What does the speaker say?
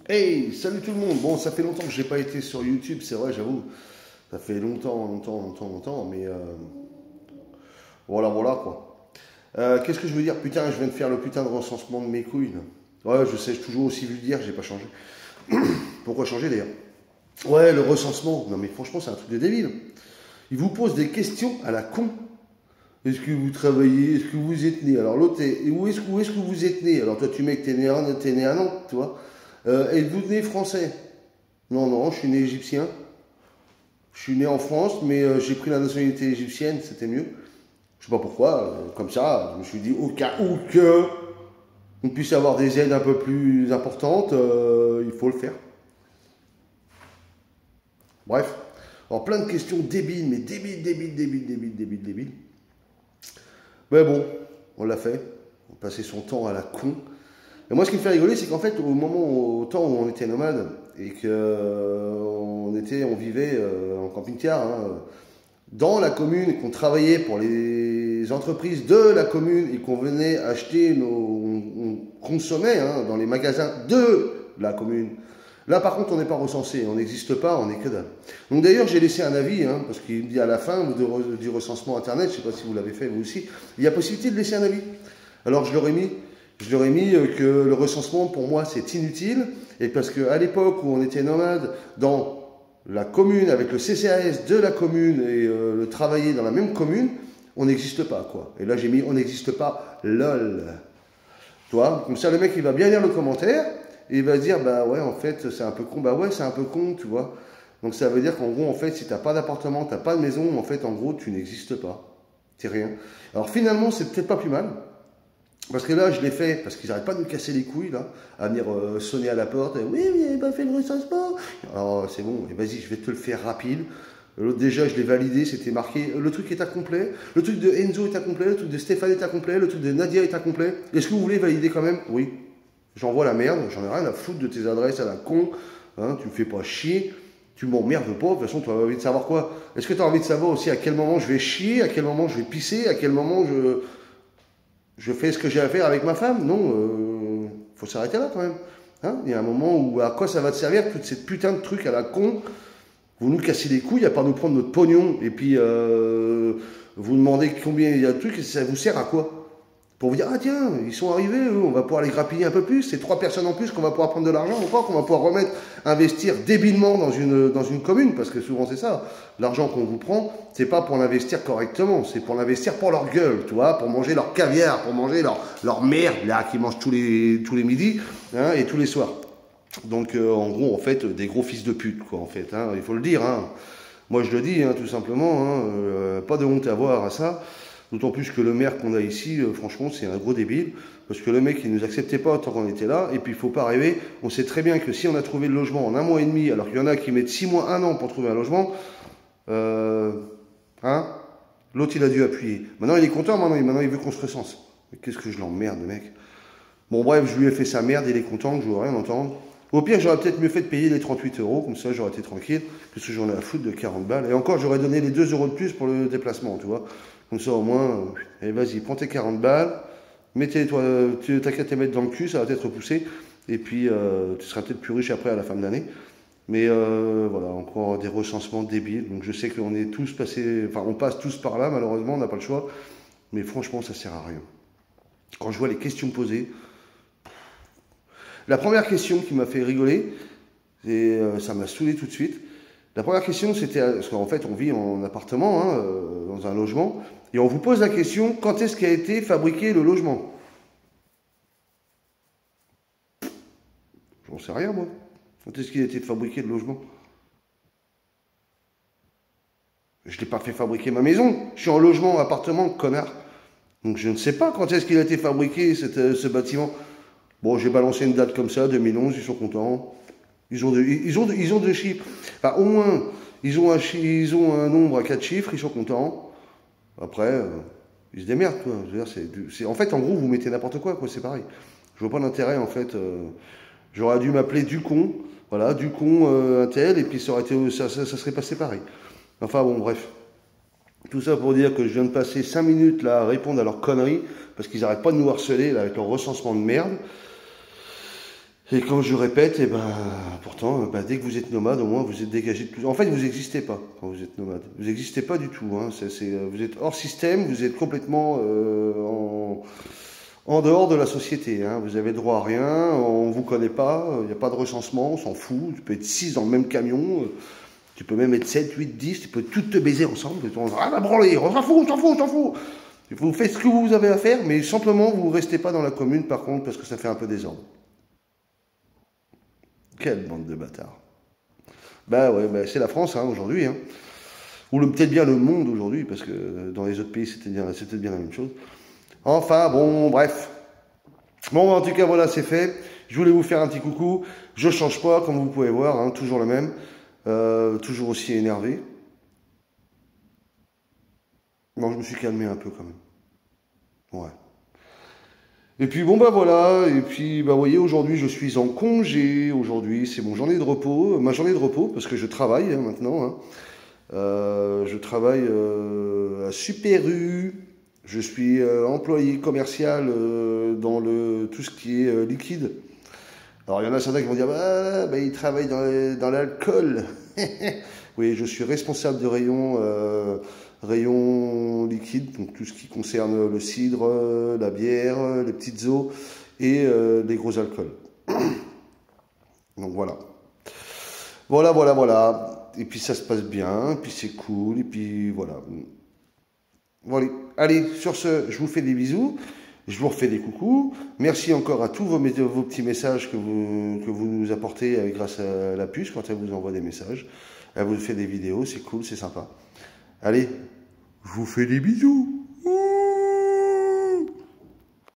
Hey, salut tout le monde. Bon, ça fait longtemps que j'ai pas été sur YouTube, c'est vrai, j'avoue. Ça fait longtemps, mais voilà quoi. Qu'est-ce que je veux dire? Putain, je viens de faire le putain de recensement de mes couilles là. Ouais, je sais, j'ai toujours aussi vulgaire, j'ai pas changé. Pourquoi changer d'ailleurs? Ouais, le recensement. Non mais franchement, c'est un truc de débile. Ils vous posent des questions à la con. Est-ce que vous travaillez? Est-ce que vous êtes né? Alors l'autre, où est-ce que vous êtes né? Alors toi, tu mec, t'es né à Nantes, tu vois. Êtes-vous né français? Non, non, je suis né égyptien. Je suis né en France, mais j'ai pris la nationalité égyptienne, c'était mieux. Je sais pas pourquoi, comme ça, je me suis dit au cas où que on puisse avoir des aides un peu plus importantes, il faut le faire. Bref, alors plein de questions débiles, mais débiles. Mais bon, on l'a fait. On passait son temps à la con. Et moi, ce qui me fait rigoler, c'est qu'en fait, au temps où on était nomade et on vivait en camping-car, hein, dans la commune, et qu'on travaillait pour les entreprises de la commune et qu'on venait acheter on consommait hein, dans les magasins de la commune. Là, par contre, on n'est pas recensé, on n'existe pas, on n'est que dalle. Donc d'ailleurs, j'ai laissé un avis, hein, parce qu'il dit à la fin du recensement internet, je ne sais pas si vous l'avez fait vous aussi, il y a possibilité de laisser un avis. Alors je leur ai mis que le recensement pour moi c'est inutile, et parce qu'à l'époque où on était nomade dans la commune, avec le CCAS de la commune et le travailler dans la même commune, on n'existe pas quoi. Et là j'ai mis on n'existe pas, lol. Tu vois, comme ça le mec il va bien lire le commentaire, et il va dire bah ouais en fait c'est un peu con, bah ouais c'est un peu con, tu vois. Donc ça veut dire qu'en gros en fait si t'as pas d'appartement, t'as pas de maison, en fait en gros tu n'existes pas. T'es rien. Alors finalement c'est peut-être pas plus mal. Parce que là, je l'ai fait, parce qu'ils n'arrêtent pas de me casser les couilles, là, à venir sonner à la porte. Oui, mais il n'avez pas fait le recensement. Alors, c'est bon, et vas-y, je vais te le faire rapide. L'autre, déjà, je l'ai validé, c'était marqué. Le truc est incomplet. Le truc de Enzo est incomplet. Le truc de Stéphane est incomplet. Le truc de Nadia est incomplet. Est-ce que vous voulez valider quand même? Oui. J'envoie la merde. J'en ai rien à foutre de tes adresses à la con. Hein, tu me fais pas chier. Tu m'emmerdes pas. De toute façon, tu as envie de savoir quoi? Est-ce que tu as envie de savoir aussi à quel moment je vais chier, à quel moment je vais pisser, à quel moment je fais ce que j'ai à faire avec ma femme? Non, faut s'arrêter là quand même. Hein, il y a un moment où à quoi ça va te servir toute cette putain de trucs à la con? Vous nous cassez les couilles à part nous prendre notre pognon et puis vous demandez combien il y a de trucs et ça vous sert à quoi? Pour vous dire ah tiens ils sont arrivés, eux, on va pouvoir les grappiller un peu plus. C'est 3 personnes en plus qu'on va pouvoir prendre de l'argent encore, qu'on va pouvoir remettre, investir débilement dans une commune parce que souvent c'est ça. L'argent qu'on vous prend, c'est pas pour l'investir correctement, c'est pour l'investir pour leur gueule, tu vois, pour manger leur caviar, pour manger leur merde là qu'ils mangent tous les midis hein, et tous les soirs. Donc en gros en fait des gros fils de pute quoi en fait, hein, il faut le dire. Hein. Moi je le dis hein, tout simplement, hein, pas de honte à avoir à ça. D'autant plus que le maire qu'on a ici, franchement, c'est un gros débile. Parce que le mec, il ne nous acceptait pas tant qu'on était là. Et puis, il ne faut pas rêver. On sait très bien que si on a trouvé le logement en 1 mois et demi, alors qu'il y en a qui mettent 6 mois, 1 an pour trouver un logement, euh, hein, l'autre, il a dû appuyer. Maintenant, il est content, maintenant il veut qu'on se recense. Mais qu'est-ce que je l'emmerde, le mec. Bon, bref, je lui ai fait sa merde, il est content, je ne veux rien entendre. Au pire, j'aurais peut-être mieux fait de payer les 38 euros, comme ça j'aurais été tranquille, parce que j'en ai à foutre de 40 balles. Et encore, j'aurais donné les 2 euros de plus pour le déplacement, tu vois. Comme ça, au moins, allez, vas-y, prends tes 40 balles, mettez-toi, t'as qu'à te mettre dans le cul, ça va peut-être repousser, et puis tu seras peut-être plus riche après à la fin de l'année. Mais voilà, encore des recensements débiles. Donc je sais qu'on est tous passés, enfin on passe tous par là, malheureusement, on n'a pas le choix. Mais franchement, ça sert à rien. Quand je vois les questions posées, la première question qui m'a fait rigoler, et ça m'a saoulé tout de suite. La première question, c'était, parce qu'en fait, on vit en appartement, hein, dans un logement, et on vous pose la question, quand est-ce qu'a été fabriqué le logement? J'en sais rien, moi. Quand est-ce qu'il a été fabriqué le logement? Je n'ai pas fait fabriquer ma maison. Je suis en logement, appartement, connard. Donc je ne sais pas quand est-ce qu'il a été fabriqué, ce bâtiment. Bon, j'ai balancé une date comme ça, 2011, ils sont contents. Ils ont deux chiffres. Enfin, au moins, ils ont un nombre à 4 chiffres, ils sont contents. Après, ils se démerdent, quoi. Je veux dire, en fait, en gros, vous mettez n'importe quoi, c'est pareil. Je vois pas d'intérêt, en fait. J'aurais dû m'appeler Ducon, voilà, Ducon un tel, et puis ça serait passé pareil. Enfin, bon, bref. Tout ça pour dire que je viens de passer 5 minutes là à répondre à leurs conneries, parce qu'ils n'arrêtent pas de nous harceler là, avec leur recensement de merde. Et comme je répète, et ben, pourtant, ben, dès que vous êtes nomade, au moins vous êtes dégagé de tout. En fait, vous n'existez pas quand vous êtes nomade. Vous n'existez pas du tout. Hein. Vous êtes hors système, vous êtes complètement en dehors de la société. Hein. Vous avez droit à rien, on vous connaît pas, il n'y a pas de recensement, on s'en fout. Tu peux être 6 dans le même camion, tu peux même être 7, 8, 10, tu peux toutes te baiser ensemble. On va rien à branler, on s'en fout, on s'en fout, on s'en fout. Vous faites ce que vous avez à faire, mais simplement vous ne restez pas dans la commune par contre, parce que ça fait un peu désordre. Quelle bande de bâtards. Bah ouais, bah c'est la France hein, aujourd'hui. Hein. Ou peut-être bien le monde aujourd'hui, parce que dans les autres pays c'était bien la même chose. Enfin bon, bref. Bon, en tout cas voilà, c'est fait. Je voulais vous faire un petit coucou. Je change pas, comme vous pouvez voir, hein, toujours le même. Toujours aussi énervé. Bon, je me suis calmé un peu quand même. Ouais. Et puis bon bah voilà, et puis bah vous voyez aujourd'hui je suis en congé, aujourd'hui c'est mon journée de repos, ma journée de repos parce que je travaille hein, maintenant. Hein. Je travaille à Super U, je suis employé commercial dans tout ce qui est liquide. Alors il y en a certains qui vont dire bah il travaille dans l'alcool. Oui, je suis responsable de rayon liquide, donc tout ce qui concerne le cidre, la bière, les petites eaux et les gros alcools. Donc voilà. Voilà. Et puis ça se passe bien, puis c'est cool, et puis voilà. Voilà. Allez, sur ce, je vous fais des bisous. Je vous refais des coucous. Merci encore à tous vos petits messages que vous nous apportez grâce à la puce quand elle vous envoie des messages. Elle vous fait des vidéos, c'est cool, c'est sympa. Allez, je vous fais des bisous.